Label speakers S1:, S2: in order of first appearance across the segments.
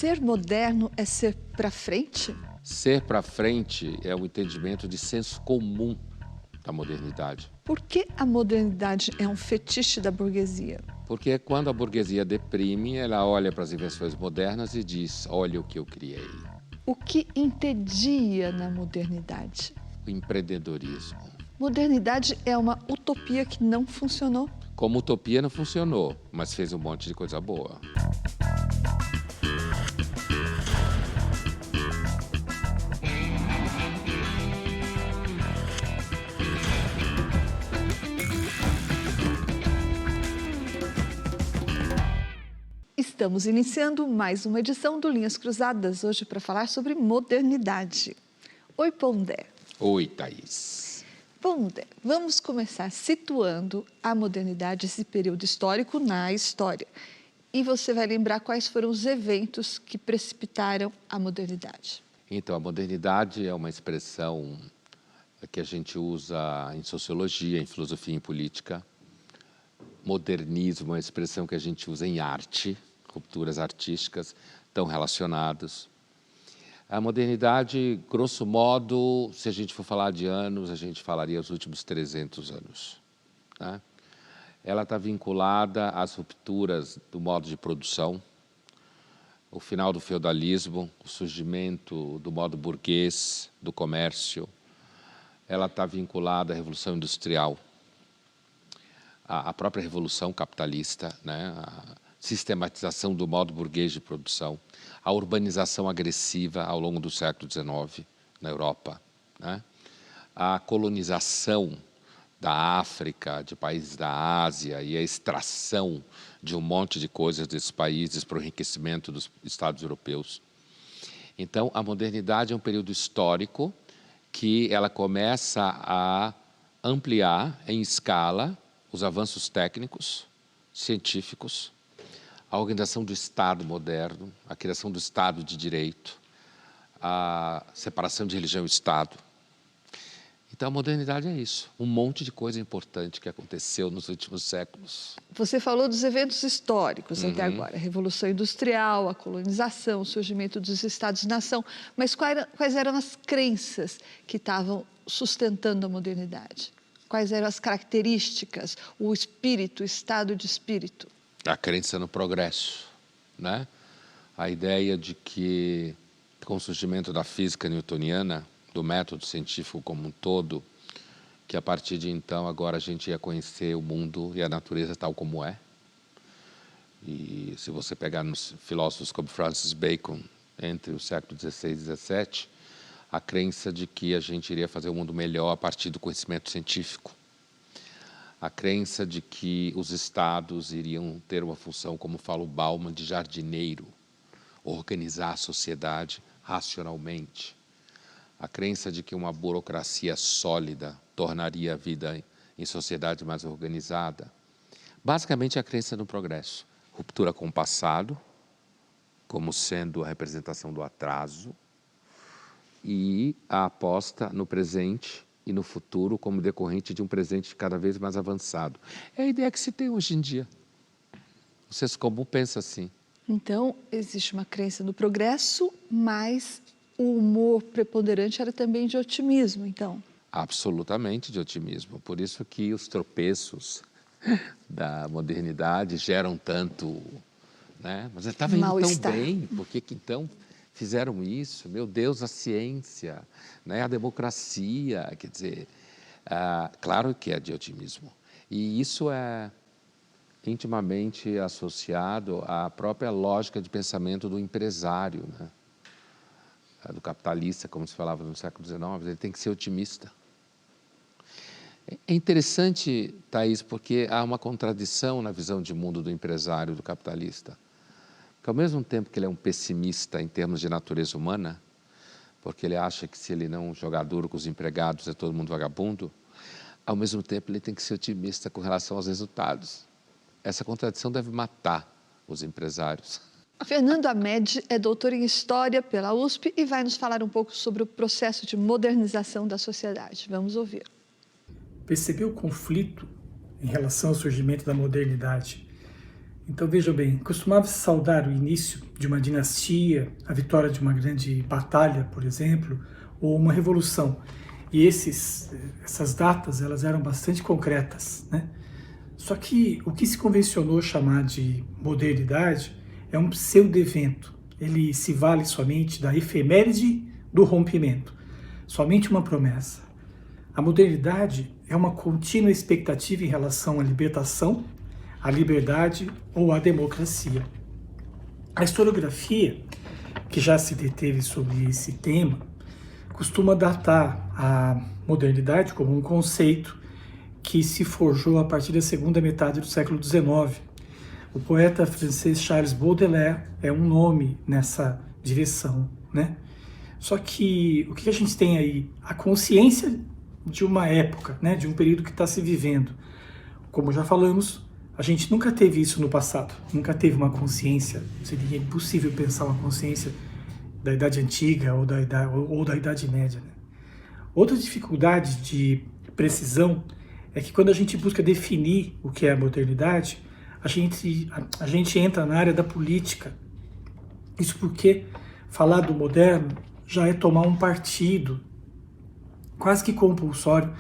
S1: Ser moderno é ser para frente?
S2: Ser para frente é o entendimento de senso comum da modernidade.
S1: Por que a modernidade é um fetiche da burguesia?
S2: Porque quando a burguesia deprime, ela olha para as invenções modernas e diz: olha o que eu criei.
S1: O que entedia na modernidade?
S2: O empreendedorismo.
S1: Modernidade é uma utopia que não funcionou?
S2: Como utopia não funcionou, mas fez um monte de coisa boa.
S1: Estamos iniciando mais uma edição do Linhas Cruzadas, hoje para falar sobre modernidade. Oi, Pondé.
S2: Oi, Thaís.
S1: Pondé, vamos começar situando a modernidade, esse período histórico, na história. E você vai lembrar quais foram os eventos que precipitaram a modernidade.
S2: Então, a modernidade é uma expressão que a gente usa em sociologia, em filosofia e em política. Modernismo é uma expressão que a gente usa em arte, rupturas artísticas estão relacionados. A modernidade, grosso modo, se a gente for falar de anos, a gente falaria os últimos 300 anos. Né? Ela está vinculada às rupturas do modo de produção, o final do feudalismo, o surgimento do modo burguês, do comércio. Ela está vinculada à Revolução Industrial, à própria Revolução Capitalista, né? A sistematização do modo burguês de produção, a urbanização agressiva ao longo do século XIX na Europa, né? A colonização da África, de países da Ásia e a extração de um monte de coisas desses países para o enriquecimento dos Estados europeus. Então, a modernidade é um período histórico que ela começa a ampliar em escala os avanços técnicos, científicos, a organização do Estado moderno, a criação do Estado de Direito, a separação de religião e Estado. Então, a modernidade é isso, um monte de coisa importante que aconteceu nos últimos séculos.
S1: Você falou dos eventos históricos até agora, a Revolução Industrial, a colonização, o surgimento dos Estados-nação, mas quais eram as crenças que estavam sustentando a modernidade? Quais eram as características, o espírito, o estado de espírito?
S2: A crença no progresso, né? A ideia de que, com o surgimento da física newtoniana, do método científico como um todo, que a partir de então agora a gente ia conhecer o mundo e a natureza tal como é. E se você pegar nos filósofos como Francis Bacon, entre o século XVI e XVII, a crença de que a gente iria fazer o mundo melhor a partir do conhecimento científico. A crença de que os estados iriam ter uma função, como fala o Bauman, de jardineiro, organizar a sociedade racionalmente. A crença de que uma burocracia sólida tornaria a vida em sociedade mais organizada. Basicamente, a crença no progresso. Ruptura com o passado, como sendo a representação do atraso, e a aposta no presente e no futuro como decorrente de um presente cada vez mais avançado. É a ideia que se tem hoje em dia. O senso comum pensa assim.
S1: Então, existe uma crença no progresso, mas o humor preponderante era também de otimismo, então.
S2: Absolutamente de otimismo. Por isso que os tropeços da modernidade geram tanto, né? Mas estava indo tão bem, por que então fizeram isso? Meu Deus, a ciência, né? A democracia, quer dizer, claro que é de otimismo. E isso é intimamente associado à própria lógica de pensamento do empresário, né? Do capitalista, como se falava no século XIX, ele tem que ser otimista. É interessante, Thaís, porque há uma contradição na visão de mundo do empresário, do capitalista. Porque ao mesmo tempo que ele é um pessimista em termos de natureza humana, porque ele acha que se ele não jogar duro com os empregados é todo mundo vagabundo, ao mesmo tempo ele tem que ser otimista com relação aos resultados. Essa contradição deve matar os empresários.
S1: Fernando Hamed é doutor em História pela USP e vai nos falar um pouco sobre o processo de modernização da sociedade. Vamos ouvir.
S3: Perceber o conflito em relação ao surgimento da modernidade Então, veja bem, costumava-se saudar o início de uma dinastia, a vitória de uma grande batalha, por exemplo, ou uma revolução. E essas datas, elas eram bastante concretas, né? Só que o que se convencionou chamar de modernidade é um pseudo-evento. Ele se vale somente da efeméride do rompimento, somente uma promessa. A modernidade é uma contínua expectativa em relação à libertação, à liberdade ou à democracia. A historiografia, que já se deteve sobre esse tema, costuma datar a modernidade como um conceito que se forjou a partir da segunda metade do século XIX. O poeta francês Charles Baudelaire é um nome nessa direção, né? Só que o que a gente tem aí? A consciência de uma época, né? De um período que está se vivendo. Como já falamos, a gente nunca teve isso no passado, nunca teve uma consciência, seria impossível pensar uma consciência da Idade Antiga ou da Idade Média. Né? Outra dificuldade de precisão é que quando a gente busca definir o que é a modernidade, a gente entra na área da política. Isso porque falar do moderno já é tomar um partido, quase que compulsório,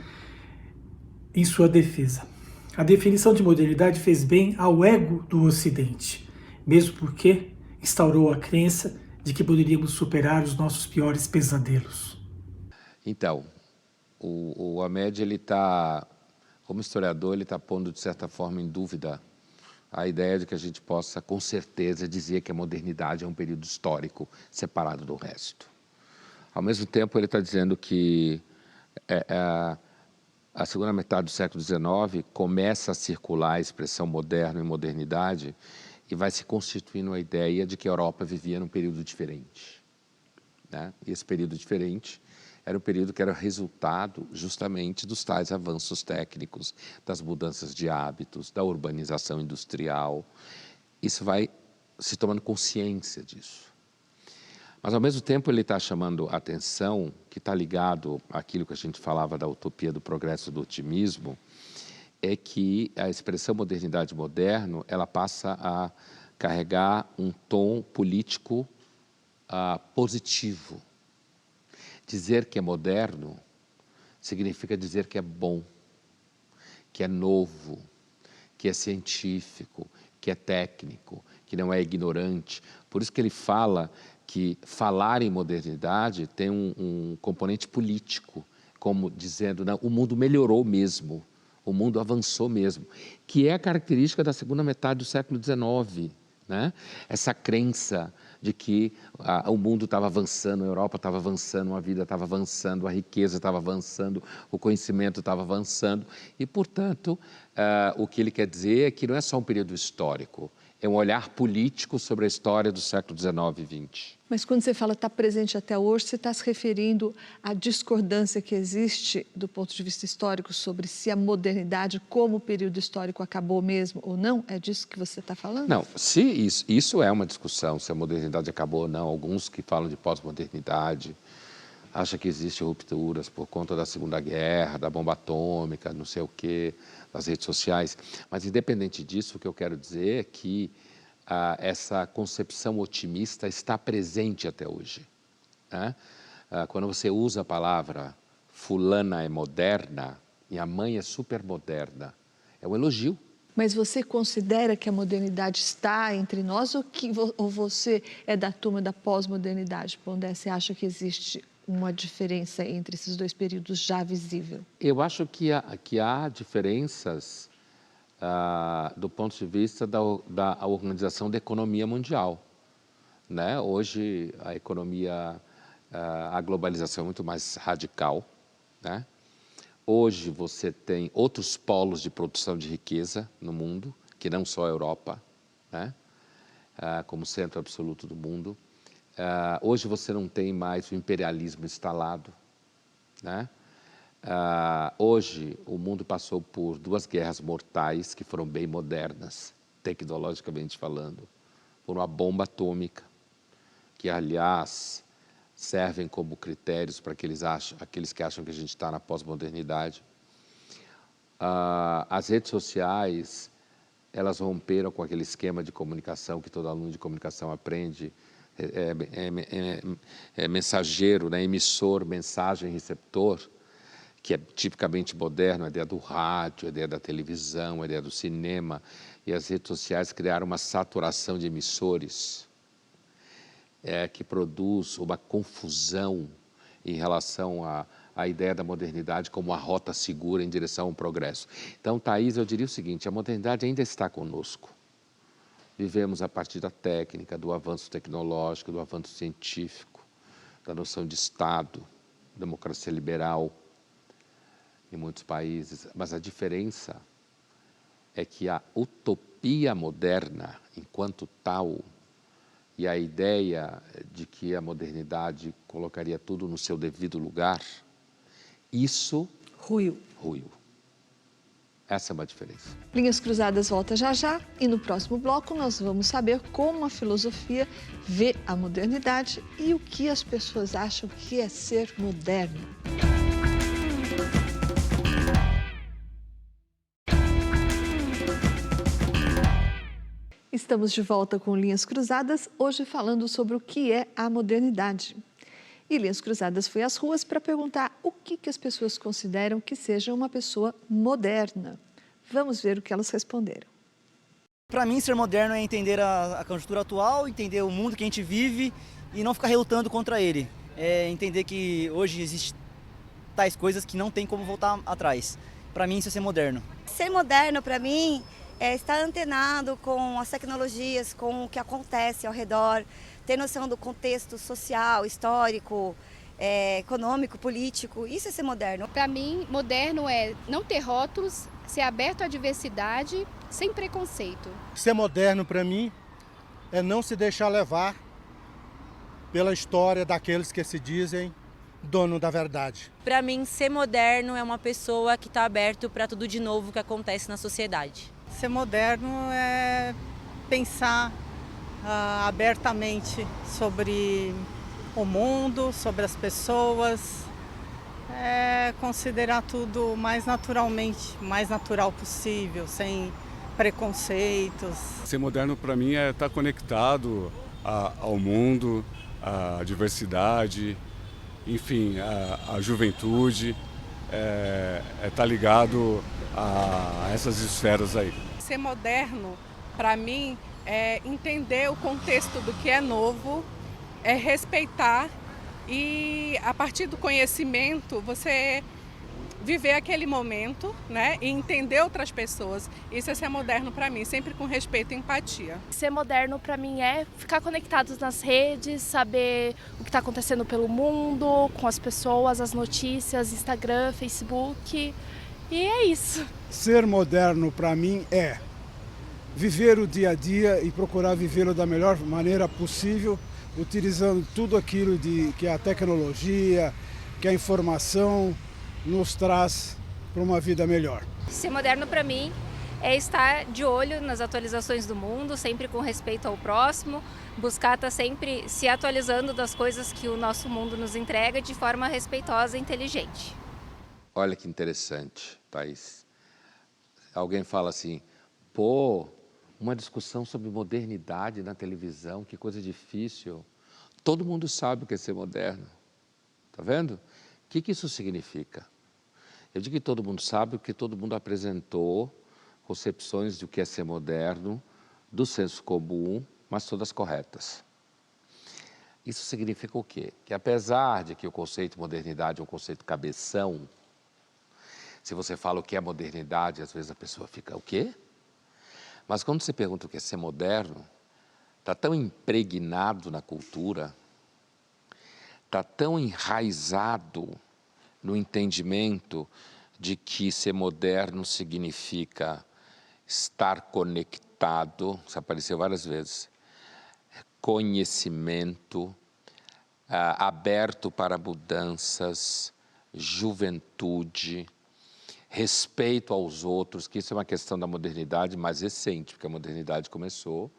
S3: em sua defesa. A definição de modernidade fez bem ao ego do Ocidente, mesmo porque instaurou a crença de que poderíamos superar os nossos piores pesadelos.
S2: Então, o Hamed, ele está, como historiador, ele está pondo, de certa forma, em dúvida a ideia de que a gente possa, com certeza, dizer que a modernidade é um período histórico separado do resto. Ao mesmo tempo, ele está dizendo que a segunda metade do século XIX começa a circular a expressão moderno e modernidade e vai se constituindo a ideia de que a Europa vivia num período diferente. Né? E esse período diferente era um período que era resultado justamente dos tais avanços técnicos, das mudanças de hábitos, da urbanização industrial. Isso vai se tomando consciência disso. Mas, ao mesmo tempo, ele está chamando a atenção, que está ligado àquilo que a gente falava da utopia do progresso do otimismo, é que a expressão modernidade moderno, ela passa a carregar um tom político positivo. Dizer que é moderno significa dizer que é bom, que é novo, que é científico, que é técnico, que não é ignorante. Por isso que ele fala que falar em modernidade tem um componente político, como dizendo, não, o mundo melhorou mesmo, o mundo avançou mesmo, que é a característica da segunda metade do século XIX, né? Essa crença de que o mundo estava avançando, a Europa estava avançando, a vida estava avançando, a riqueza estava avançando, o conhecimento estava avançando e, portanto, o que ele quer dizer é que não é só um período histórico, é um olhar político sobre a história do século XIX e XX.
S1: Mas quando você fala está presente até hoje, você está se referindo à discordância que existe do ponto de vista histórico sobre se a modernidade como período histórico acabou mesmo ou não? É disso que você está falando?
S2: Não, se isso é uma discussão, se a modernidade acabou ou não. Alguns que falam de pós-modernidade acham que existem rupturas por conta da Segunda Guerra, da bomba atômica, não sei o quê, das redes sociais. Mas, independente disso, o que eu quero dizer é que essa concepção otimista está presente até hoje. Né? Quando você usa a palavra fulana é moderna, minha mãe é super moderna, é um elogio.
S1: Mas você considera que a modernidade está entre nós ou você é da turma da pós-modernidade, Pondé? Você acha que existe uma diferença entre esses dois períodos já visível?
S2: Eu acho que há diferenças do ponto de vista da organização da economia mundial. Né? Hoje, a economia, a globalização é muito mais radical. Né? Hoje, você tem outros polos de produção de riqueza no mundo, que não só a Europa, né? Como centro absoluto do mundo. Hoje, você não tem mais o imperialismo instalado. Né? Hoje, o mundo passou por duas guerras mortais que foram bem modernas, tecnologicamente falando, por uma bomba atômica, que, aliás, servem como critérios para aqueles que acham que a gente está na pós-modernidade. As redes sociais elas romperam com aquele esquema de comunicação que todo aluno de comunicação aprende, mensageiro, né? Emissor, mensagem, receptor, que é tipicamente moderno, a ideia do rádio, a ideia da televisão, a ideia do cinema, e as redes sociais criaram uma saturação de emissores que produz uma confusão em relação à ideia da modernidade como uma rota segura em direção ao progresso. Então, Thaís, eu diria o seguinte, a modernidade ainda está conosco. Vivemos a partir da técnica, do avanço tecnológico, do avanço científico, da noção de Estado, democracia liberal em muitos países. Mas a diferença é que a utopia moderna, enquanto tal, e a ideia de que a modernidade colocaria tudo no seu devido lugar, isso
S1: Ruiu.
S2: Essa é uma diferença.
S1: Linhas Cruzadas volta já já e no próximo bloco nós vamos saber como a filosofia vê a modernidade e o que as pessoas acham que é ser moderno. Estamos de volta com Linhas Cruzadas, hoje falando sobre o que é a modernidade. E Linhas Cruzadas foi às ruas para perguntar o que as pessoas consideram que seja uma pessoa moderna. Vamos ver o que elas responderam.
S4: Para mim, ser moderno é entender a conjuntura atual, entender o mundo que a gente vive e não ficar relutando contra ele. É entender que hoje existem tais coisas que não tem como voltar atrás. Para mim, isso é ser moderno.
S5: Ser moderno, para mim, é estar antenado com as tecnologias, com o que acontece ao redor, ter noção do contexto social, histórico, econômico, político. Isso é ser moderno.
S6: Para mim, moderno é não ter rótulos, ser aberto à diversidade, sem preconceito.
S7: Ser moderno, para mim, é não se deixar levar pela história daqueles que se dizem dono da verdade.
S8: Para mim, ser moderno é uma pessoa que está aberto para tudo de novo que acontece na sociedade.
S9: Ser moderno é pensar abertamente sobre o mundo, sobre as pessoas, considerar tudo mais naturalmente, mais natural possível, sem preconceitos.
S10: Ser moderno para mim é estar conectado ao mundo, à diversidade, enfim, à juventude, estar ligado a essas esferas aí.
S9: Ser moderno, para mim, é entender o contexto do que é novo, é respeitar e, a partir do conhecimento, você viver aquele momento, né, e entender outras pessoas. Isso é ser moderno para mim, sempre com respeito e empatia.
S11: Ser moderno para mim é ficar conectado nas redes, saber o que está acontecendo pelo mundo, com as pessoas, as notícias, Instagram, Facebook, e é isso.
S12: Ser moderno para mim é viver o dia a dia e procurar vivê-lo da melhor maneira possível, utilizando tudo aquilo que a tecnologia, que a informação nos traz para uma vida melhor.
S13: Ser moderno para mim é estar de olho nas atualizações do mundo, sempre com respeito ao próximo, buscar estar sempre se atualizando das coisas que o nosso mundo nos entrega de forma respeitosa e inteligente.
S2: Olha que interessante, Thaís. Alguém fala assim, pô, uma discussão sobre modernidade na televisão, que coisa difícil. Todo mundo sabe o que é ser moderno. Tá vendo? O que isso significa? Eu digo que todo mundo sabe porque todo mundo apresentou concepções do que é ser moderno, do senso comum, mas todas corretas. Isso significa o quê? Que apesar de que o conceito modernidade é um conceito cabeção, se você fala o que é modernidade, às vezes a pessoa fica, o quê? Mas quando você pergunta o que é ser moderno, está tão impregnado na cultura, está tão enraizado no entendimento de que ser moderno significa estar conectado, isso apareceu várias vezes, conhecimento, aberto para mudanças, juventude, respeito aos outros, que isso é uma questão da modernidade mais recente, porque a modernidade começou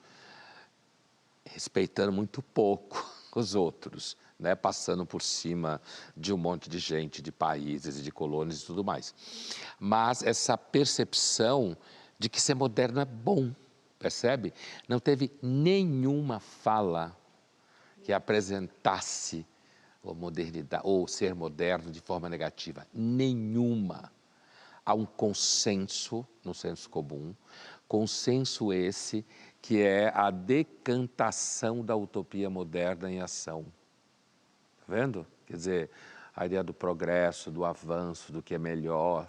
S2: respeitando muito pouco os outros, né? Passando por cima de um monte de gente, de países e de colônias e tudo mais. Mas essa percepção de que ser moderno é bom, percebe? Não teve nenhuma fala que apresentasse a modernidade, ou ser moderno de forma negativa. Nenhuma. Há um consenso, no senso comum, consenso esse que é a decantação da utopia moderna em ação. Está vendo? Quer dizer, a ideia do progresso, do avanço, do que é melhor,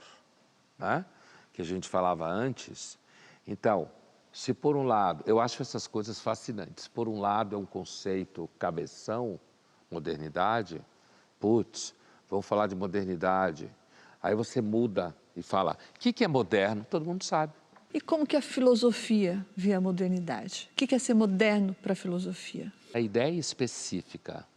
S2: né? Que a gente falava antes. Então, se por um lado, eu acho essas coisas fascinantes, por um lado é um conceito cabeção, modernidade, putz, vamos falar de modernidade. Aí você muda e fala, o que é moderno? Todo mundo sabe.
S1: E como que a filosofia vê a modernidade? O que é ser moderno para a filosofia?
S2: A ideia específica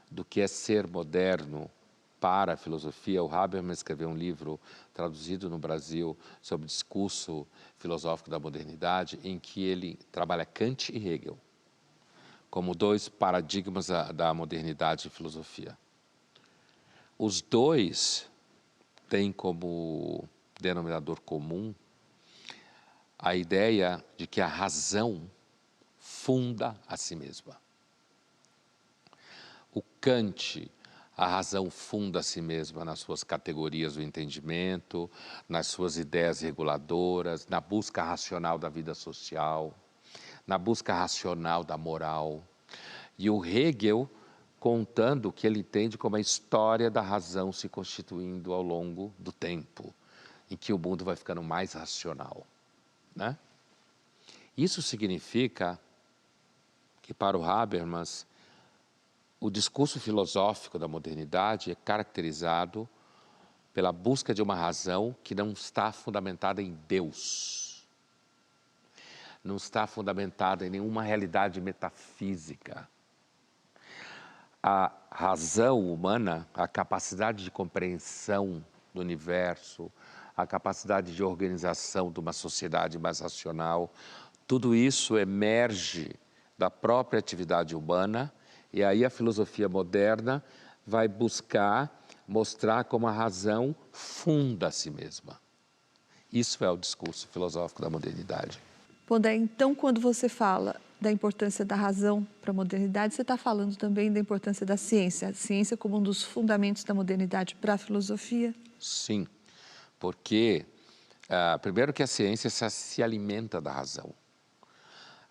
S2: do que é ser moderno para a filosofia, o Habermas escreveu um livro traduzido no Brasil sobre o discurso filosófico da modernidade, em que ele trabalha Kant e Hegel como dois paradigmas da modernidade e filosofia. Os dois têm como denominador comum a ideia de que a razão funda a si mesma. O Kant, a razão funda a si mesma nas suas categorias do entendimento, nas suas ideias reguladoras, na busca racional da vida social, na busca racional da moral. E o Hegel contando o que ele entende como a história da razão se constituindo ao longo do tempo, em que o mundo vai ficando mais racional, né? Isso significa que, para o Habermas, o discurso filosófico da modernidade é caracterizado pela busca de uma razão que não está fundamentada em Deus, não está fundamentada em nenhuma realidade metafísica. A razão humana, a capacidade de compreensão do universo, a capacidade de organização de uma sociedade mais racional, tudo isso emerge da própria atividade humana. E aí a filosofia moderna vai buscar mostrar como a razão funda a si mesma. Isso é o discurso filosófico da modernidade.
S1: Pondé, então, quando você fala da importância da razão para a modernidade, você está falando também da importância da ciência, a ciência como um dos fundamentos da modernidade para a filosofia?
S2: Sim, porque, primeiro que a ciência se alimenta da razão.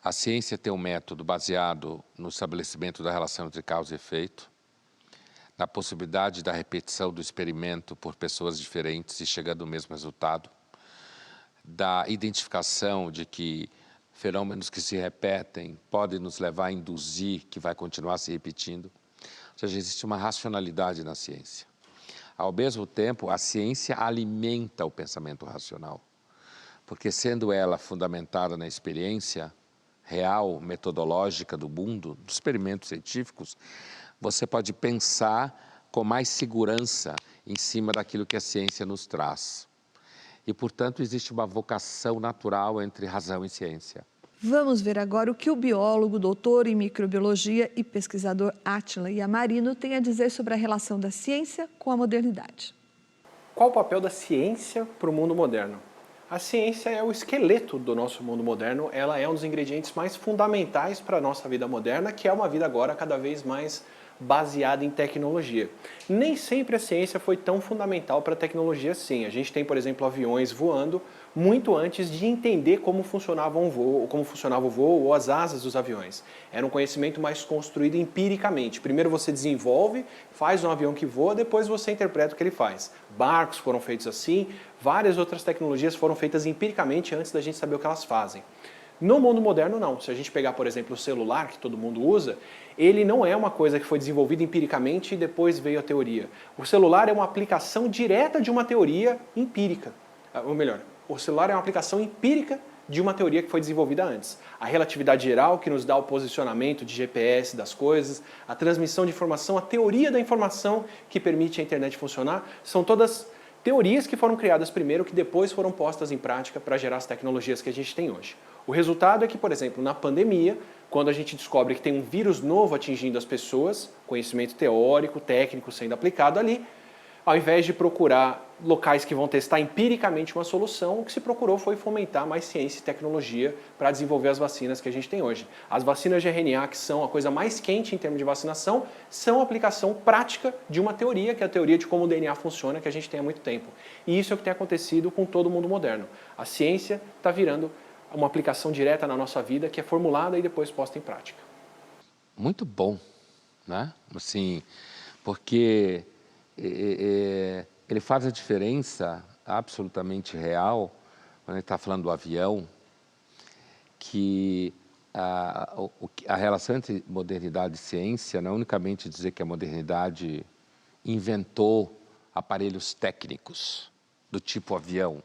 S2: A ciência tem um método baseado no estabelecimento da relação entre causa e efeito, na possibilidade da repetição do experimento por pessoas diferentes e chegando ao mesmo resultado, da identificação de que fenômenos que se repetem podem nos levar a induzir que vai continuar se repetindo. Ou seja, existe uma racionalidade na ciência. Ao mesmo tempo, a ciência alimenta o pensamento racional, porque sendo ela fundamentada na experiência real, metodológica do mundo, dos experimentos científicos, você pode pensar com mais segurança em cima daquilo que a ciência nos traz. E, portanto, existe uma vocação natural entre razão e ciência.
S1: Vamos ver agora o que o biólogo, doutor em microbiologia e pesquisador Átila Yamarino tem a dizer sobre a relação da ciência com a modernidade.
S14: Qual o papel da ciência para o mundo moderno? A ciência é o esqueleto do nosso mundo moderno, ela é um dos ingredientes mais fundamentais para a nossa vida moderna, que é uma vida agora cada vez mais baseada em tecnologia. Nem sempre a ciência foi tão fundamental para a tecnologia assim. A gente tem, por exemplo, aviões voando muito antes de entender como funcionava o voo ou as asas dos aviões. Era um conhecimento mais construído empiricamente. Primeiro você desenvolve, faz um avião que voa, depois você interpreta o que ele faz. Barcos foram feitos assim, várias outras tecnologias foram feitas empiricamente antes da gente saber o que elas fazem. No mundo moderno, não. Se a gente pegar, por exemplo, o celular, que todo mundo usa, ele não é uma coisa que foi desenvolvida empiricamente e depois veio a teoria. O celular é uma aplicação direta de uma teoria empírica. Ou melhor, o celular é uma aplicação empírica de uma teoria que foi desenvolvida antes. A relatividade geral, que nos dá o posicionamento de GPS das coisas, a transmissão de informação, a teoria da informação que permite a internet funcionar, são todas teorias que foram criadas primeiro, que depois foram postas em prática para gerar as tecnologias que a gente tem hoje. O resultado é que, por exemplo, na pandemia, quando a gente descobre que tem um vírus novo atingindo as pessoas, conhecimento teórico, técnico sendo aplicado ali, Ao invés de procurar locais que vão testar empiricamente uma solução, o que se procurou foi fomentar mais ciência e tecnologia para desenvolver as vacinas que a gente tem hoje. As vacinas de RNA, que são a coisa mais quente em termos de vacinação, são a aplicação prática de uma teoria, que é a teoria de como o DNA funciona, que a gente tem há muito tempo. E isso é o que tem acontecido com todo mundo moderno. A ciência está virando uma aplicação direta na nossa vida, que é formulada e depois posta em prática.
S2: Muito bom, né? Assim, porque ele faz a diferença absolutamente real, quando ele está falando do avião, que a relação entre modernidade e ciência não é unicamente dizer que a modernidade inventou aparelhos técnicos do tipo avião,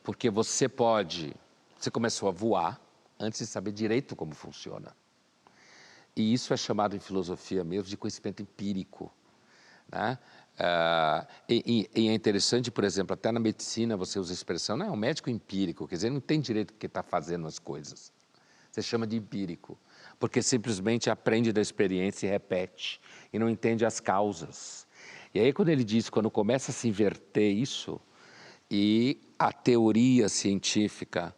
S2: porque você começou a voar antes de saber direito como funciona. E isso é chamado em filosofia mesmo de conhecimento empírico, né? E é interessante, por exemplo, até na medicina você usa a expressão, não, é um médico empírico, quer dizer, não tem direito porque está fazendo as coisas. Você chama de empírico, porque simplesmente aprende da experiência e repete, e não entende as causas. E aí quando ele diz, quando começa a se inverter isso, e a teoria científica,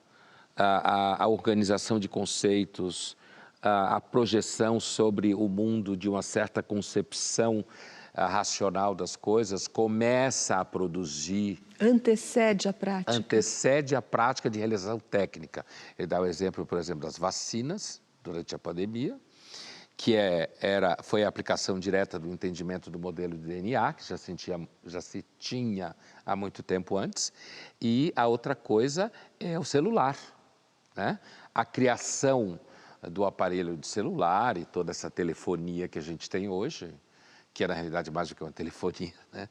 S2: a organização de conceitos, a projeção sobre o mundo de uma certa concepção racional das coisas, começa a produzir...
S1: Antecede a prática.
S2: Antecede a prática de realização técnica. Ele dá o exemplo, por exemplo, das vacinas durante a pandemia, que foi a aplicação direta do entendimento do modelo de DNA, que já se tinha há muito tempo antes, e a outra coisa é o celular, né? A criação do aparelho de celular e toda essa telefonia que a gente tem hoje, que é na realidade mais do que uma telefonia, né?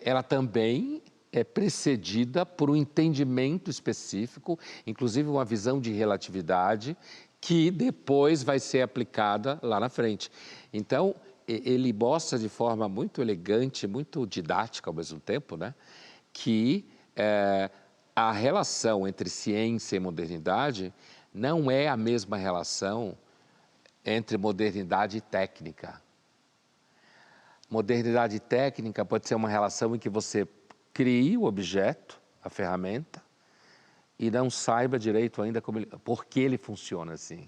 S2: Ela também é precedida por um entendimento específico, inclusive uma visão de relatividade, que depois vai ser aplicada lá na frente. Então, ele mostra de forma muito elegante, muito didática ao mesmo tempo, né, que a relação entre ciência e modernidade não é a mesma relação entre modernidade e técnica. Modernidade técnica pode ser uma relação em que você crie o objeto, a ferramenta, e não saiba direito ainda por que ele funciona assim.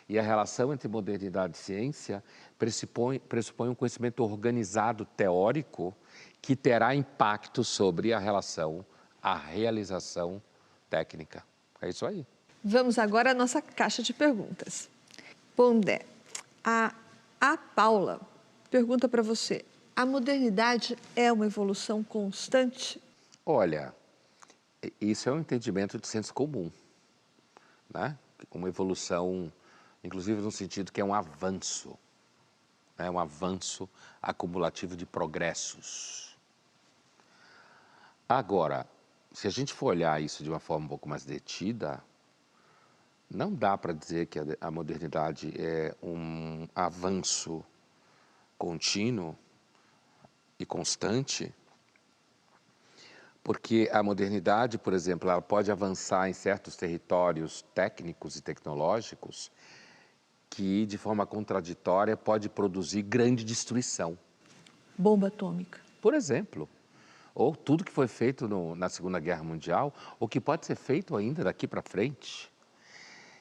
S2: E a relação entre modernidade e ciência pressupõe um conhecimento organizado, teórico, que terá impacto sobre a realização técnica. É isso aí.
S1: Vamos agora à nossa caixa de perguntas. Pondé, a Paula pergunta para você, a modernidade é uma evolução constante?
S2: Olha, isso é um entendimento de senso comum, né? Uma evolução, inclusive no sentido que é um avanço, né? Um avanço acumulativo de progressos. Agora, se a gente for olhar isso de uma forma um pouco mais detida, não dá para dizer que a modernidade é um avanço contínuo e constante, porque a modernidade, por exemplo, ela pode avançar em certos territórios técnicos e tecnológicos que, de forma contraditória, pode produzir grande destruição.
S1: Bomba atômica.
S2: Por exemplo, ou tudo que foi feito na Segunda Guerra Mundial, ou que pode ser feito ainda daqui para frente.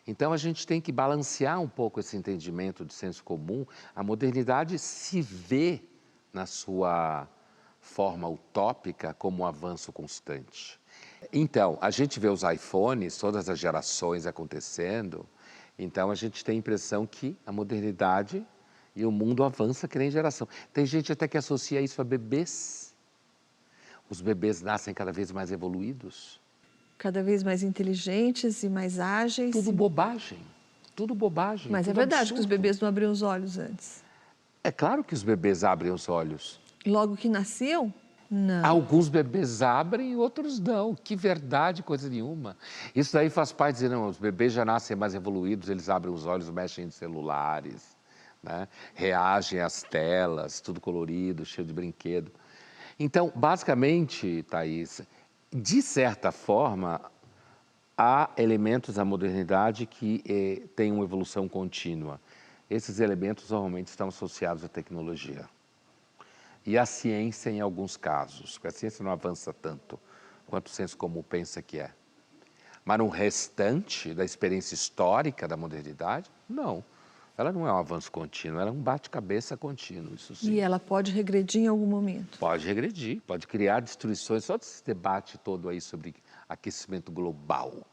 S2: Então, a gente tem que balancear um pouco esse entendimento de senso comum. A modernidade se vê na sua forma utópica como um avanço constante. Então, a gente vê os iPhones, todas as gerações acontecendo, então a gente tem a impressão que a modernidade e o mundo avança que nem geração. Tem gente até que associa isso a bebês. Os bebês nascem cada vez mais evoluídos.
S1: Cada vez mais inteligentes e mais ágeis.
S2: Tudo bobagem, tudo bobagem.
S1: Mas
S2: tudo
S1: é verdade
S2: absurdo.
S1: que os bebês não abriam os olhos antes.
S2: É claro que os bebês abrem os olhos.
S1: Logo que nasciam? Não.
S2: Alguns bebês abrem e outros não. Que verdade, coisa nenhuma. Isso daí faz parte de dizer, não, os bebês já nascem mais evoluídos, eles abrem os olhos, mexem em celulares, né? Reagem às telas, tudo colorido, cheio de brinquedo. Então, basicamente, Thaís, de certa forma, há elementos da modernidade que têm uma evolução contínua. Esses elementos normalmente estão associados à tecnologia. e a ciência em alguns casos. Porque a ciência não avança tanto quanto o senso comum pensa que é. Mas no restante da experiência histórica da modernidade, não. Ela não é um avanço contínuo, ela é um bate-cabeça contínuo, isso sim.
S1: E ela pode regredir em algum momento?
S2: Pode regredir, pode criar destruições. Só desse debate todo aí sobre aquecimento global.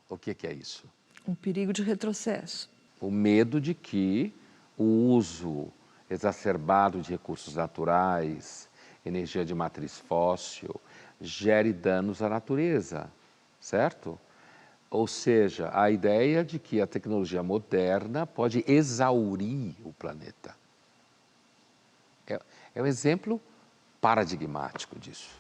S2: O que é isso?
S1: Um perigo de retrocesso.
S2: O medo de que o uso exacerbado de recursos naturais, energia de matriz fóssil, gere danos à natureza, certo? Ou seja, a ideia de que a tecnologia moderna pode exaurir o planeta. É um exemplo paradigmático disso.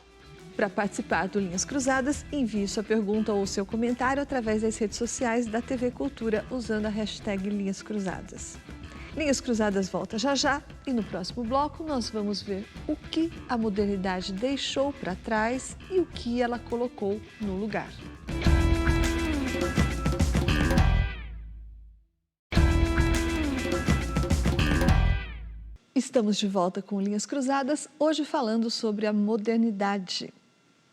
S1: Para participar do Linhas Cruzadas, envie sua pergunta ou seu comentário através das redes sociais da TV Cultura, usando a hashtag Linhas Cruzadas. Linhas Cruzadas volta já já e no próximo bloco nós vamos ver o que a modernidade deixou para trás e o que ela colocou no lugar. Estamos de volta com Linhas Cruzadas, hoje falando sobre a modernidade.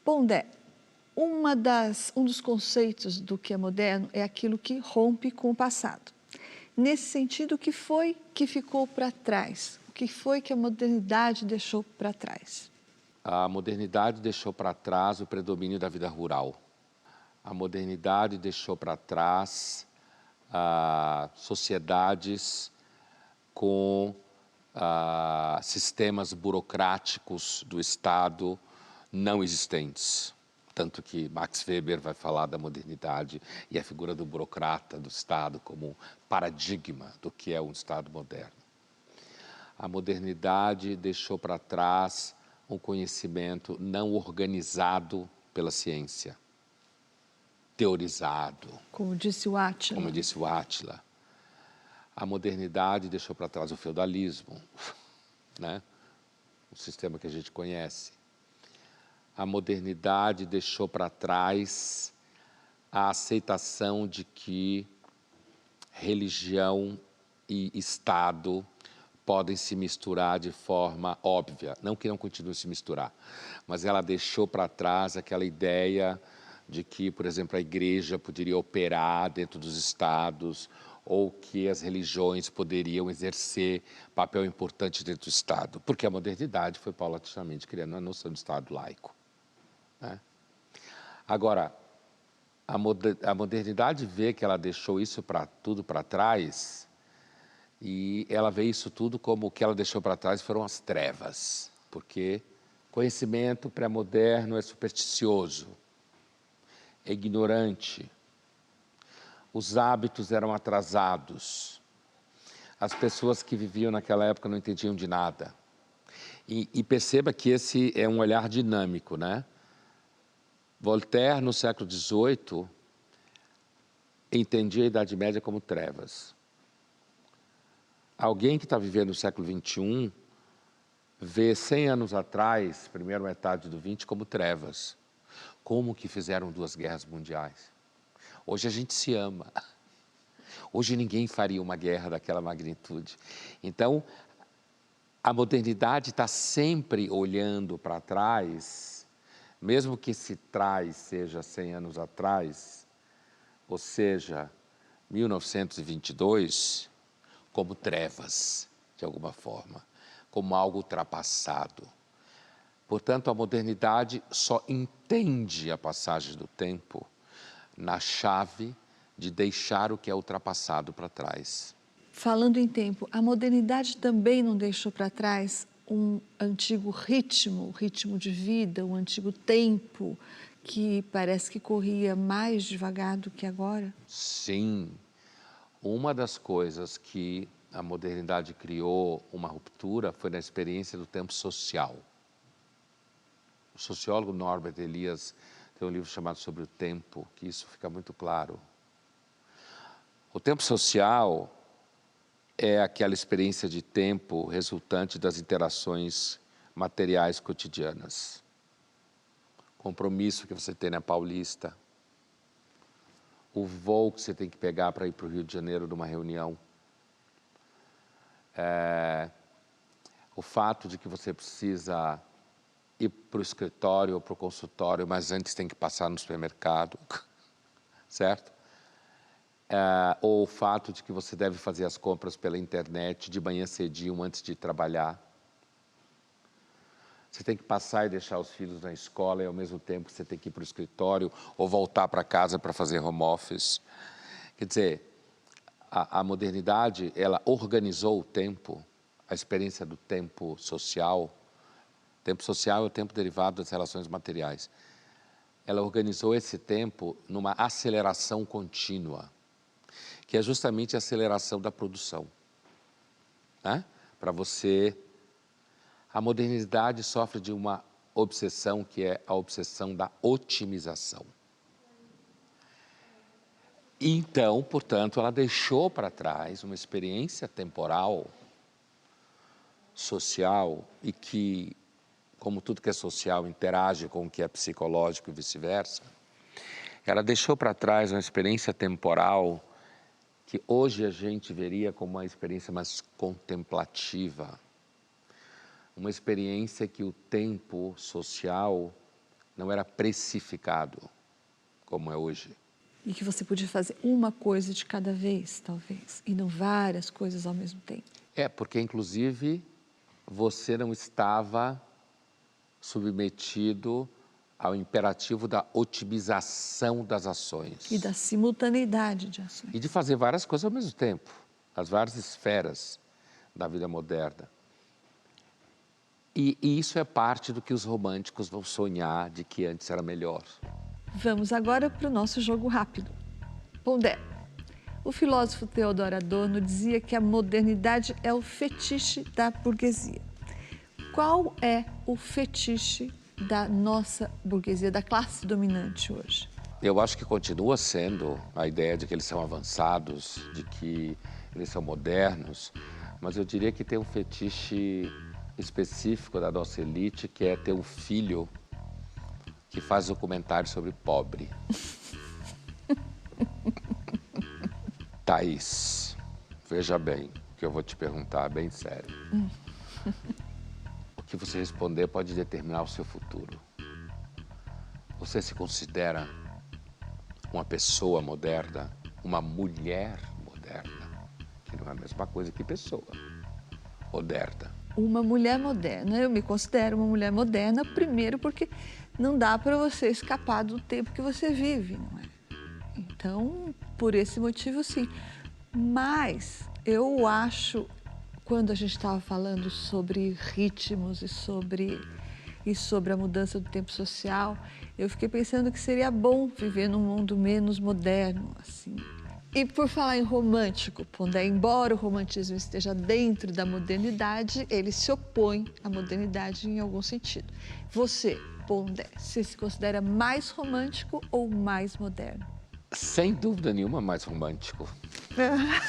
S1: Pondé, um dos conceitos do que é moderno é aquilo que rompe com o passado. Nesse sentido, o que foi que ficou para trás? O que foi que a modernidade deixou para trás?
S2: A modernidade deixou para trás o predomínio da vida rural. A modernidade deixou para trás sociedades com sistemas burocráticos do Estado não existentes. Tanto que Max Weber vai falar da modernidade e a figura do burocrata do Estado como paradigma do que é um Estado moderno. A modernidade deixou para trás um conhecimento não organizado pela ciência, teorizado.
S1: Como disse o Átila.
S2: A modernidade deixou para trás o feudalismo, né? O sistema que a gente conhece. A modernidade deixou para trás a aceitação de que religião e Estado podem se misturar de forma óbvia. Não que não continuem a se misturar, mas ela deixou para trás aquela ideia de que, por exemplo, a igreja poderia operar dentro dos estados ou que as religiões poderiam exercer papel importante dentro do Estado, porque a modernidade foi paulatinamente criando a noção de Estado laico. Né? Agora, a modernidade vê que ela deixou isso tudo para trás e ela vê isso tudo como o que ela deixou para trás foram as trevas, porque conhecimento pré-moderno é supersticioso, é ignorante, os hábitos eram atrasados, as pessoas que viviam naquela época não entendiam de nada. E perceba que esse é um olhar dinâmico, né? Voltaire, no século XVIII, entendia a Idade Média como trevas. Alguém que está vivendo no século XXI vê 100 anos atrás, primeira metade do XX, como trevas. Como que fizeram 2 guerras mundiais? Hoje a gente se ama. Hoje ninguém faria uma guerra daquela magnitude. Então, a modernidade está sempre olhando para trás, mesmo que esse trás seja 100 anos atrás, ou seja, 1922, como trevas, de alguma forma, como algo ultrapassado. Portanto, a modernidade só entende a passagem do tempo na chave de deixar o que é ultrapassado para trás.
S1: Falando em tempo, a modernidade também não deixou para trás um antigo ritmo, o ritmo de vida, um antigo tempo que parece que corria mais devagar do que agora?
S2: Sim. Uma das coisas que a modernidade criou uma ruptura foi na experiência do tempo social. O sociólogo Norbert Elias tem um livro chamado Sobre o Tempo, que isso fica muito claro. O tempo social é aquela experiência de tempo resultante das interações materiais cotidianas. Compromisso que você tem na Paulista, o voo que você tem que pegar para ir para o Rio de Janeiro numa reunião, o fato de que você precisa ir para o escritório ou para o consultório, mas antes tem que passar no supermercado, certo? Ou o fato de que você deve fazer as compras pela internet de manhã cedinho antes de trabalhar. Você tem que passar e deixar os filhos na escola e, ao mesmo tempo, você tem que ir para o escritório ou voltar para casa para fazer home office. Quer dizer, a modernidade, ela organizou o tempo, a experiência do tempo social. O tempo social é o tempo derivado das relações materiais. Ela organizou esse tempo numa aceleração contínua, que é justamente a aceleração da produção, né? Para você... A modernidade sofre de uma obsessão que é a obsessão da otimização. Então, portanto, ela deixou para trás uma experiência temporal, social, e que, como tudo que é social, interage com o que é psicológico e vice-versa. Ela deixou para trás uma experiência temporal que hoje a gente veria como uma experiência mais contemplativa, uma experiência que o tempo social não era precificado, como é hoje.
S1: E que você podia fazer uma coisa de cada vez, talvez, e não várias coisas ao mesmo tempo.
S2: Porque, inclusive, você não estava submetido ao imperativo da otimização das ações.
S1: E da simultaneidade de ações.
S2: E de fazer várias coisas ao mesmo tempo, as várias esferas da vida moderna. E isso é parte do que os românticos vão sonhar de que antes era melhor.
S1: Vamos agora para o nosso jogo rápido. Pondé. O filósofo Theodor Adorno dizia que a modernidade é o fetiche da burguesia. Qual é o fetiche da nossa burguesia, da classe dominante hoje?
S2: Eu acho que continua sendo a ideia de que eles são avançados, de que eles são modernos, mas eu diria que tem um fetiche específico da nossa elite, que é ter um filho que faz documentário sobre pobre. Thaís, veja bem, o que eu vou te perguntar, bem sério. O que você responder pode determinar o seu futuro. Você se considera uma pessoa moderna, uma mulher moderna, que não é a mesma coisa que pessoa moderna.
S1: Uma mulher moderna. Eu me considero uma mulher moderna, primeiro porque não dá para você escapar do tempo que você vive, não é? Então, por esse motivo, sim. Mas eu acho, quando a gente estava falando sobre ritmos e sobre a mudança do tempo social, eu fiquei pensando que seria bom viver num mundo menos moderno, assim. E por falar em romântico, Pondé, embora o romantismo esteja dentro da modernidade, ele se opõe à modernidade em algum sentido. Você, Pondé, você se considera mais romântico ou mais moderno?
S2: Sem dúvida nenhuma, mais romântico.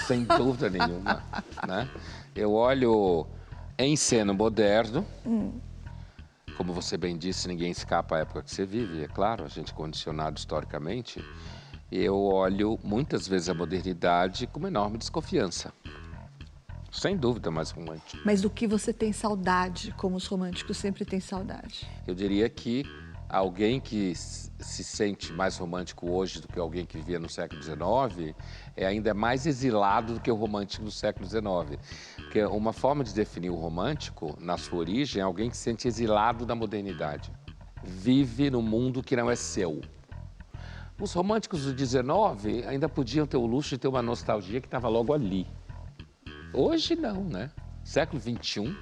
S2: Sem dúvida nenhuma, né? Eu olho em cena moderno, como você bem disse, ninguém escapa à época que você vive, é claro, a gente é condicionado historicamente. Eu olho muitas vezes a modernidade com uma enorme desconfiança. Sem dúvida, mais romântico.
S1: Mas do que você tem saudade, como os românticos sempre têm saudade?
S2: Eu diria que alguém que se sente mais romântico hoje do que alguém que vivia no século XIX é ainda mais exilado do que o romântico do século XIX. Porque uma forma de definir o romântico, na sua origem, é alguém que se sente exilado da modernidade. Vive no mundo que não é seu. Os românticos do XIX ainda podiam ter o luxo de ter uma nostalgia que estava logo ali. Hoje não, né? Século XXI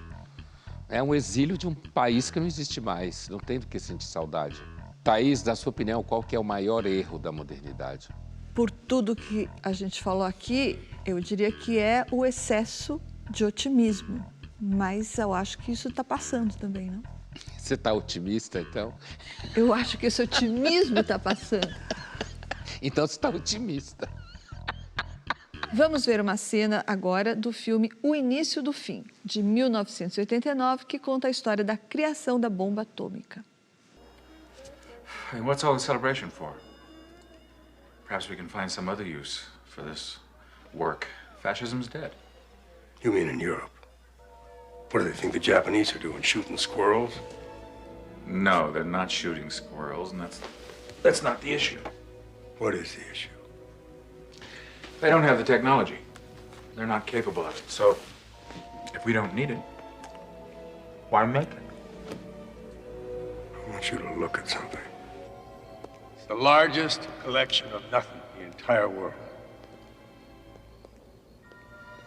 S2: é um exílio de um país que não existe mais, não tem do que sentir saudade. Thaís, na sua opinião, qual que é o maior erro da modernidade?
S1: Por tudo que a gente falou aqui, eu diria que é o excesso de otimismo. Mas eu acho que isso está passando também, não?
S2: Você está otimista, então?
S1: Eu acho que esse otimismo está passando.
S2: Então você está otimista.
S1: Vamos ver uma cena agora do filme O Início do Fim, de 1989, que conta a história da criação da bomba atômica.
S15: And what's all the celebration for? Perhaps we can find some other use for this work. Fascism's dead.
S16: You mean in Europe? What do they think the Japanese are doing, shooting squirrels?
S15: No, they're not shooting squirrels, and that's not the issue.
S16: What is the issue?
S15: They don't have the technology. They're not capable of it. So, if we don't need it, why make it?
S16: I want you to look at something. It's the largest collection of nothing in the entire world.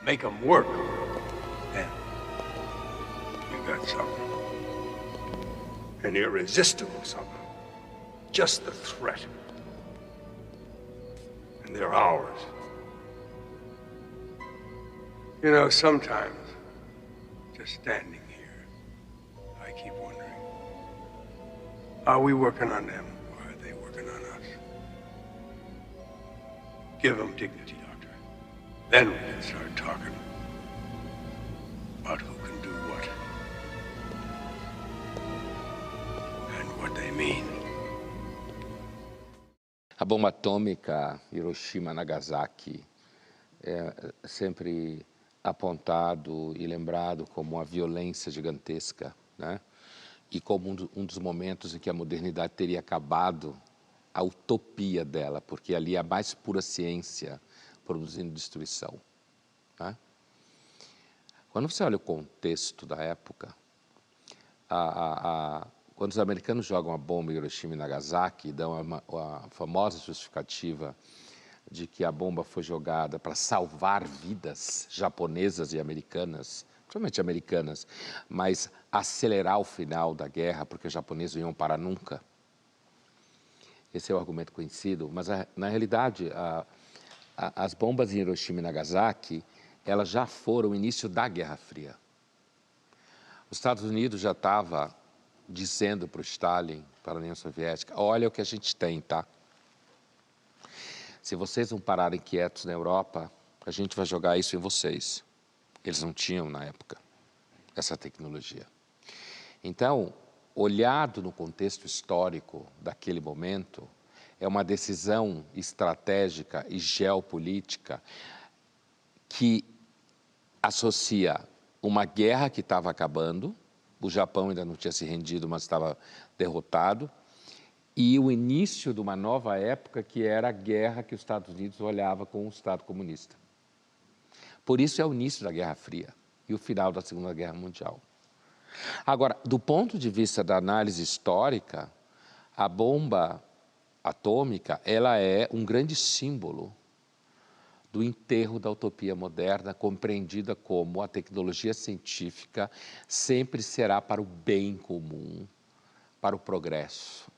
S16: Make them work. Then you got something. An irresistible something. Just the threat. And they're ours. You know, sometimes, just standing here, I keep wondering, are we working on them, or are they working on us? Give them dignity, Doctor. Then we can start talking about who can do what. And what they mean.
S2: A bomba atômica, Hiroshima, Nagasaki, é sempre apontado e lembrado como uma violência gigantesca, né? E como um dos momentos em que a modernidade teria acabado a utopia dela, porque ali é a mais pura ciência produzindo destruição, né? Quando você olha o contexto da época, quando os americanos jogam a bomba em Hiroshima e Nagasaki e dão a famosa justificativa de que a bomba foi jogada para salvar vidas japonesas e americanas, principalmente americanas, mas acelerar o final da guerra, porque os japoneses não iam parar nunca. Esse é o argumento conhecido, mas na realidade as bombas em Hiroshima e Nagasaki, elas já foram o início da Guerra Fria. Os Estados Unidos já estava dizendo para o Stalin, para a União Soviética, olha o que a gente tem, tá? Se vocês não pararem quietos na Europa, a gente vai jogar isso em vocês. Eles não tinham, na época, essa tecnologia. Então, olhado no contexto histórico daquele momento, é uma decisão estratégica e geopolítica que associa uma guerra que estava acabando, o Japão ainda não tinha se rendido, mas estava derrotado, e o início de uma nova época que era a guerra que os Estados Unidos olhava com o Estado comunista. Por isso é o início da Guerra Fria e o final da Segunda Guerra Mundial. Agora, do ponto de vista da análise histórica, a bomba atômica, ela é um grande símbolo do enterro da utopia moderna, compreendida como a tecnologia científica sempre será para o bem comum, para o progresso.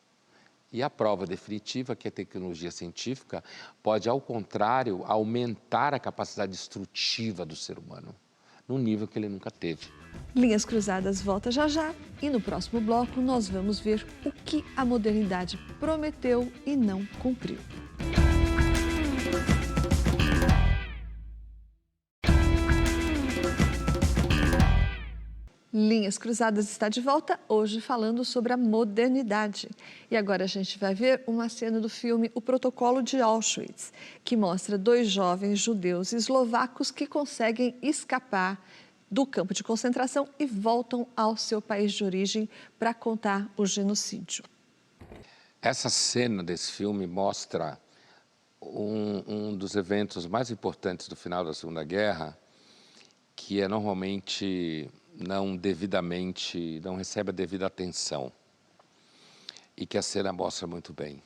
S2: E a prova definitiva é que a tecnologia científica pode, ao contrário, aumentar a capacidade destrutiva do ser humano, num nível que ele nunca teve.
S1: Linhas Cruzadas volta já já e no próximo bloco nós vamos ver o que a modernidade prometeu e não cumpriu. Linhas Cruzadas está de volta, hoje falando sobre a modernidade. E agora a gente vai ver uma cena do filme O Protocolo de Auschwitz, que mostra 2 jovens judeus eslovacos que conseguem escapar do campo de concentração e voltam ao seu país de origem para contar o genocídio.
S2: Essa cena desse filme mostra um dos eventos mais importantes do final da Segunda Guerra, que é normalmente não recebe a devida atenção, e que a cena mostra muito bem,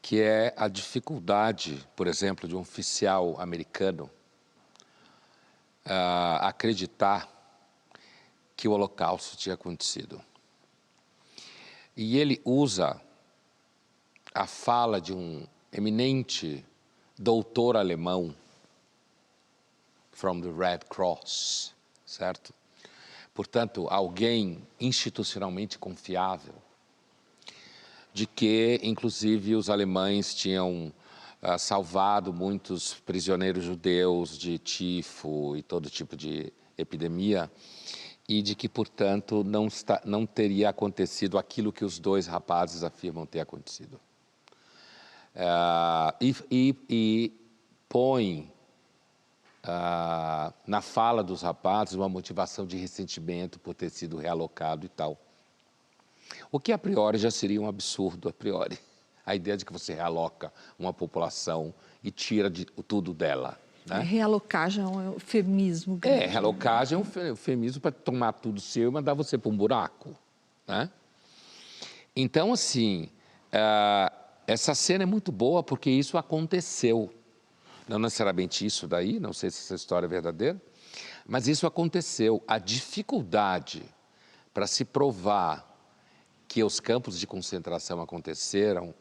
S2: que é a dificuldade, por exemplo, de um oficial americano acreditar que o Holocausto tinha acontecido. E ele usa a fala de um eminente doutor alemão, from the Red Cross, certo? Portanto, alguém institucionalmente confiável, de que, inclusive, os alemães tinham salvado muitos prisioneiros judeus de tifo e todo tipo de epidemia, e de que, portanto, não teria acontecido aquilo que os 2 rapazes afirmam ter acontecido. E põe na fala dos rapazes uma motivação de ressentimento por ter sido realocado e tal. O que a priori já seria um absurdo, a priori. A ideia de que você realoca uma população e tira tudo dela. Né?
S1: Realocagem é um eufemismo grande.
S2: Realocagem é um eufemismo para tomar tudo seu e mandar você para um buraco. Né? Então, assim, essa cena é muito boa porque isso aconteceu. Não necessariamente isso daí, não sei se essa história é verdadeira, mas isso aconteceu. A dificuldade para se provar que os campos de concentração aconteceram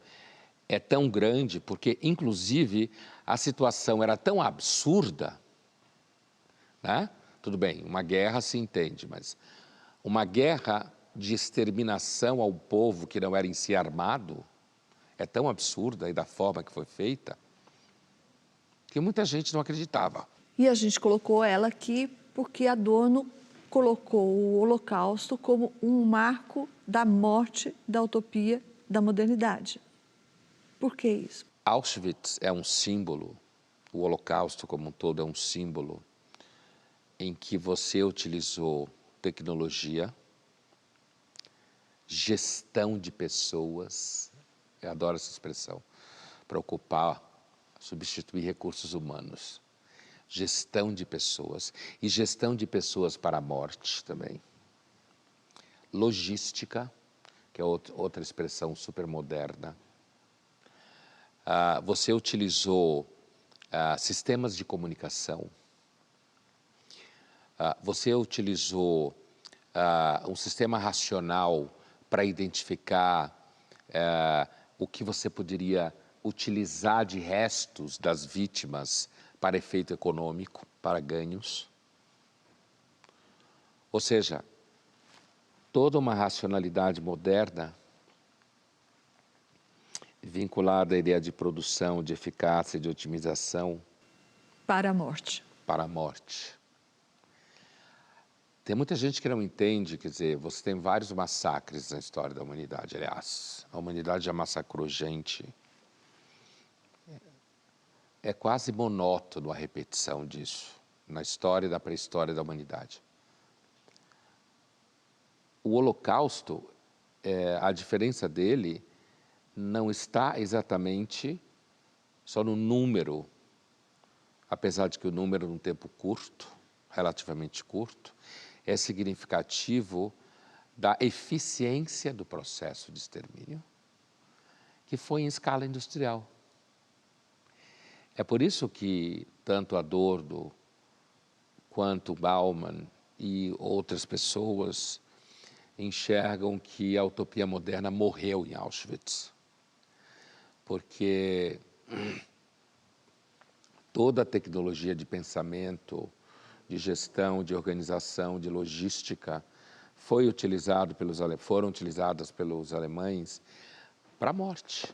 S2: é tão grande porque, inclusive, a situação era tão absurda, né? Tudo bem, uma guerra se entende, mas uma guerra de exterminação ao povo que não era em si armado é tão absurda e da forma que foi feita que muita gente não acreditava.
S1: E a gente colocou ela aqui porque Adorno colocou o Holocausto como um marco da morte da utopia da modernidade. Por que isso?
S2: Auschwitz é um símbolo, o Holocausto como um todo é um símbolo em que você utilizou tecnologia, gestão de pessoas, eu adoro essa expressão, para substituir recursos humanos. Gestão de pessoas e gestão de pessoas para a morte também. Logística, que é outra expressão super moderna. Você utilizou sistemas de comunicação. Você utilizou um sistema racional para identificar o que você poderia utilizar de restos das vítimas para efeito econômico, para ganhos. Ou seja, toda uma racionalidade moderna vinculada à ideia de produção, de eficácia, de otimização.
S1: Para a morte.
S2: Para a morte. Tem muita gente que não entende, quer dizer, você tem vários massacres na história da humanidade. Aliás, a humanidade já massacrou gente. É quase monótono a repetição disso na história da pré-história da humanidade. O Holocausto, a diferença dele não está exatamente só no número, apesar de que o número num tempo curto, relativamente curto, é significativo da eficiência do processo de extermínio, que foi em escala industrial. É por isso que tanto Adorno quanto Bauman e outras pessoas enxergam que a utopia moderna morreu em Auschwitz. Porque toda a tecnologia de pensamento, de gestão, de organização, de logística foram utilizadas pelos alemães para a morte.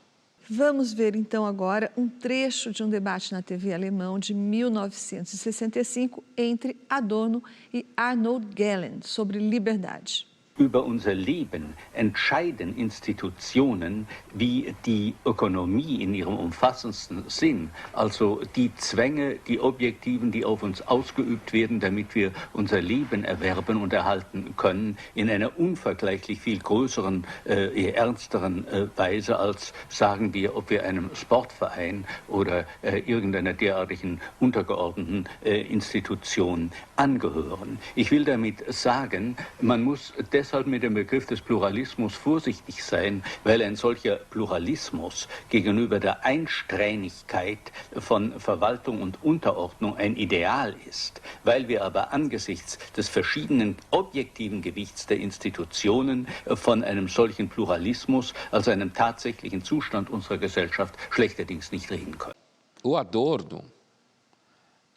S1: Vamos ver então agora um trecho de um debate na TV alemão de 1965 entre Adorno e Arnold Gehlen sobre liberdade.
S17: Über unser Leben entscheiden Institutionen wie die Ökonomie in ihrem umfassendsten Sinn, also die Zwänge, die objektiven, die auf uns ausgeübt werden, damit wir unser Leben erwerben und erhalten können, in einer unvergleichlich viel größeren, ernsteren Weise als, sagen wir, ob wir einem Sportverein oder irgendeiner derartigen untergeordneten Institution angehören. Ich will damit sagen, man muss deshalb mit dem Begriff des Pluralismus vorsichtig sein, weil ein solcher Pluralismus gegenüber der Einstrenigkeit von Verwaltung und Unterordnung ein Ideal ist, weil wir aber angesichts des verschiedenen objektiven Gewichts der Institutionen von einem solchen Pluralismus als einem tatsächlichen Zustand unserer Gesellschaft schlechterdings nicht reden können.
S2: O Adorno,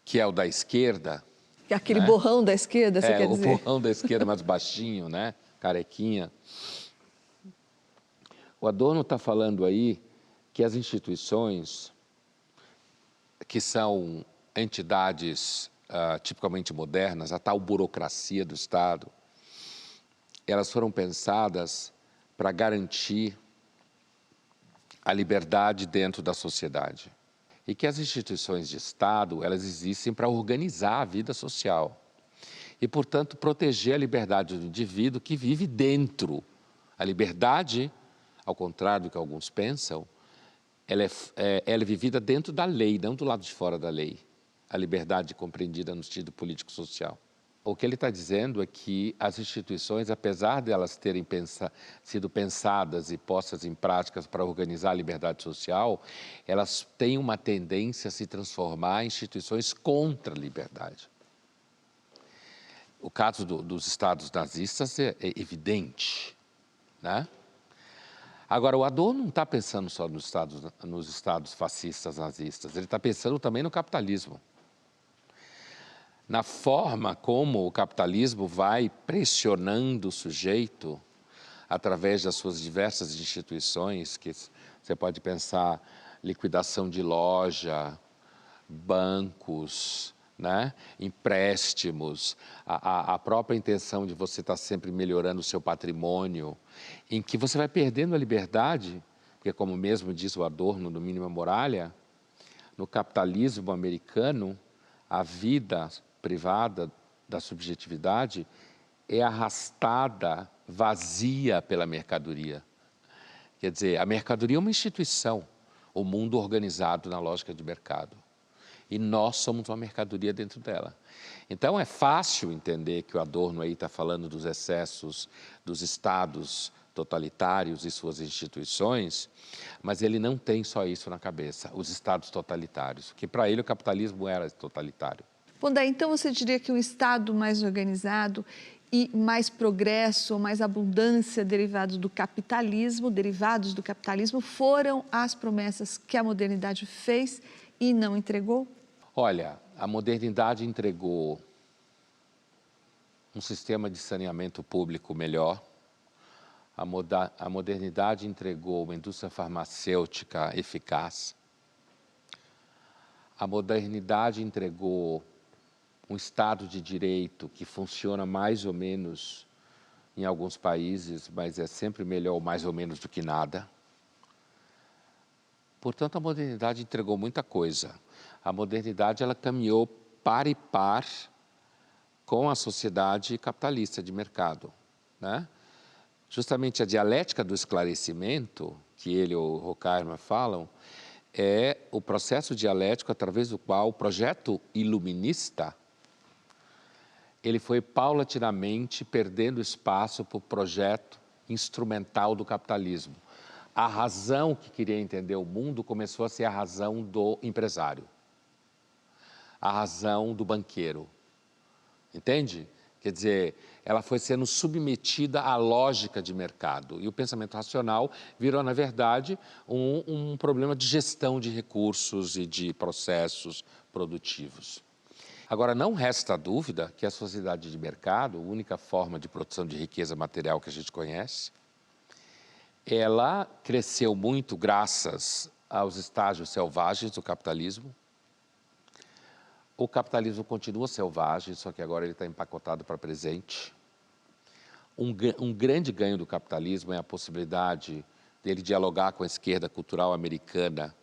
S2: que é o da esquerda,
S1: aquele borrão da esquerda, você quer dizer?
S2: O borrão da esquerda mais baixinho, né? Carequinha. O Adorno está falando aí que as instituições, que são entidades tipicamente modernas, a tal burocracia do Estado, elas foram pensadas para garantir a liberdade dentro da sociedade. e que as instituições de Estado, elas existem para organizar a vida social e, portanto, proteger a liberdade do indivíduo que vive dentro. A liberdade, ao contrário do que alguns pensam, ela é vivida dentro da lei, não do lado de fora da lei. A liberdade compreendida no sentido político-social. O que ele está dizendo é que as instituições, apesar de elas terem sido pensadas e postas em práticas para organizar a liberdade social, elas têm uma tendência a se transformar em instituições contra a liberdade. O caso dos Estados nazistas é evidente, né? Agora, o Adorno não está pensando só nos estados fascistas nazistas, ele está pensando também no capitalismo. Na forma como o capitalismo vai pressionando o sujeito através das suas diversas instituições, que você pode pensar liquidação de loja, bancos, né? Empréstimos, a própria intenção de você estar sempre melhorando o seu patrimônio, em que você vai perdendo a liberdade, porque como mesmo diz o Adorno no Mínima Muralha, no capitalismo americano, a vida privada da subjetividade é arrastada vazia pela mercadoria. Quer dizer, a mercadoria é uma instituição, o mundo organizado na lógica de mercado. E nós somos uma mercadoria dentro dela. Então é fácil entender que o Adorno aí está falando dos excessos dos estados totalitários e suas instituições, mas ele não tem só isso na cabeça, os estados totalitários, que para ele o capitalismo era totalitário.
S1: Pondé, então você diria que um Estado mais organizado e mais progresso, mais abundância derivados do capitalismo foram as promessas que a modernidade fez e não entregou?
S2: Olha, a modernidade entregou um sistema de saneamento público melhor, a modernidade entregou uma indústria farmacêutica eficaz, a modernidade entregou um Estado de Direito que funciona mais ou menos em alguns países, mas é sempre melhor mais ou menos do que nada. Portanto, a modernidade entregou muita coisa. A modernidade ela caminhou par e par com a sociedade capitalista de mercado, né? Justamente a dialética do esclarecimento, que ele e o Horkheimer falam, é o processo dialético através do qual o projeto iluminista ele foi paulatinamente perdendo espaço para o projeto instrumental do capitalismo. A razão que queria entender o mundo começou a ser a razão do empresário, a razão do banqueiro, entende? Quer dizer, ela foi sendo submetida à lógica de mercado e o pensamento racional virou, na verdade, um problema de gestão de recursos e de processos produtivos. Agora, não resta dúvida que a sociedade de mercado, a única forma de produção de riqueza material que a gente conhece, ela cresceu muito graças aos estágios selvagens do capitalismo. O capitalismo continua selvagem, só que agora ele está empacotado para presente. Um grande ganho do capitalismo é a possibilidade dele dialogar com a esquerda cultural americana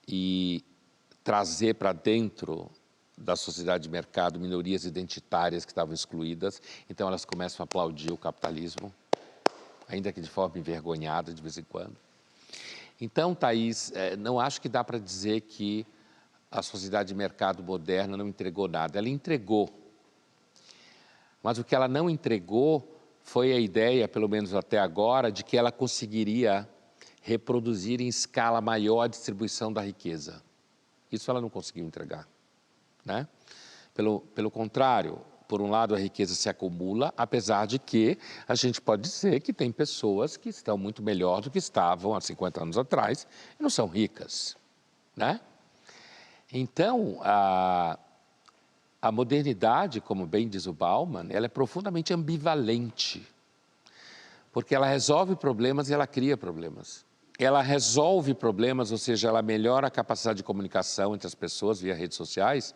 S2: e trazer para dentro da sociedade de mercado minorias identitárias que estavam excluídas. Então elas começam a aplaudir o capitalismo, ainda que de forma envergonhada de vez em quando. Então, Thaís, não acho que dá para dizer que a sociedade de mercado moderna não entregou nada. Ela entregou. Mas o que ela não entregou foi a ideia, pelo menos até agora, de que ela conseguiria reproduzir em escala maior a distribuição da riqueza. Isso ela não conseguiu entregar, né? Pelo contrário, por um lado a riqueza se acumula, apesar de que a gente pode dizer que tem pessoas que estão muito melhor do que estavam há 50 anos atrás e não são ricas, né? Então, a modernidade, como bem diz o Bauman, ela é profundamente ambivalente, porque ela resolve problemas e ela cria problemas. Ela resolve problemas, ou seja, ela melhora a capacidade de comunicação entre as pessoas via redes sociais,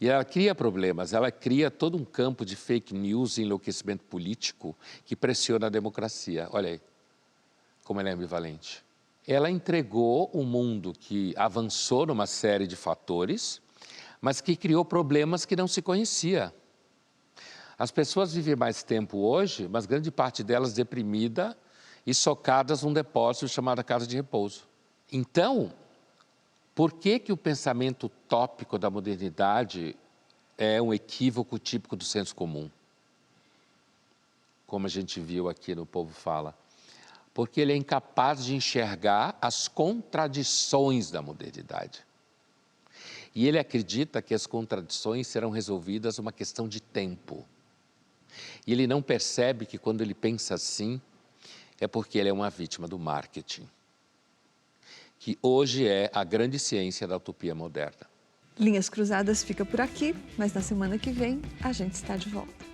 S2: e ela cria problemas, ela cria todo um campo de fake news e enlouquecimento político que pressiona a democracia. Olha aí, como ela é ambivalente. ela entregou um mundo que avançou numa série de fatores, mas que criou problemas que não se conhecia. As pessoas vivem mais tempo hoje, mas grande parte delas deprimida e socadas num depósito chamado casa de repouso. Então, por que o pensamento utópico da modernidade é um equívoco típico do senso comum? Como a gente viu aqui no Povo Fala. Porque ele é incapaz de enxergar as contradições da modernidade. E ele acredita que as contradições serão resolvidas numa questão de tempo. E ele não percebe que quando ele pensa assim, é porque ele é uma vítima do marketing, que hoje é a grande ciência da utopia moderna.
S1: Linhas Cruzadas fica por aqui, mas na semana que vem a gente está de volta.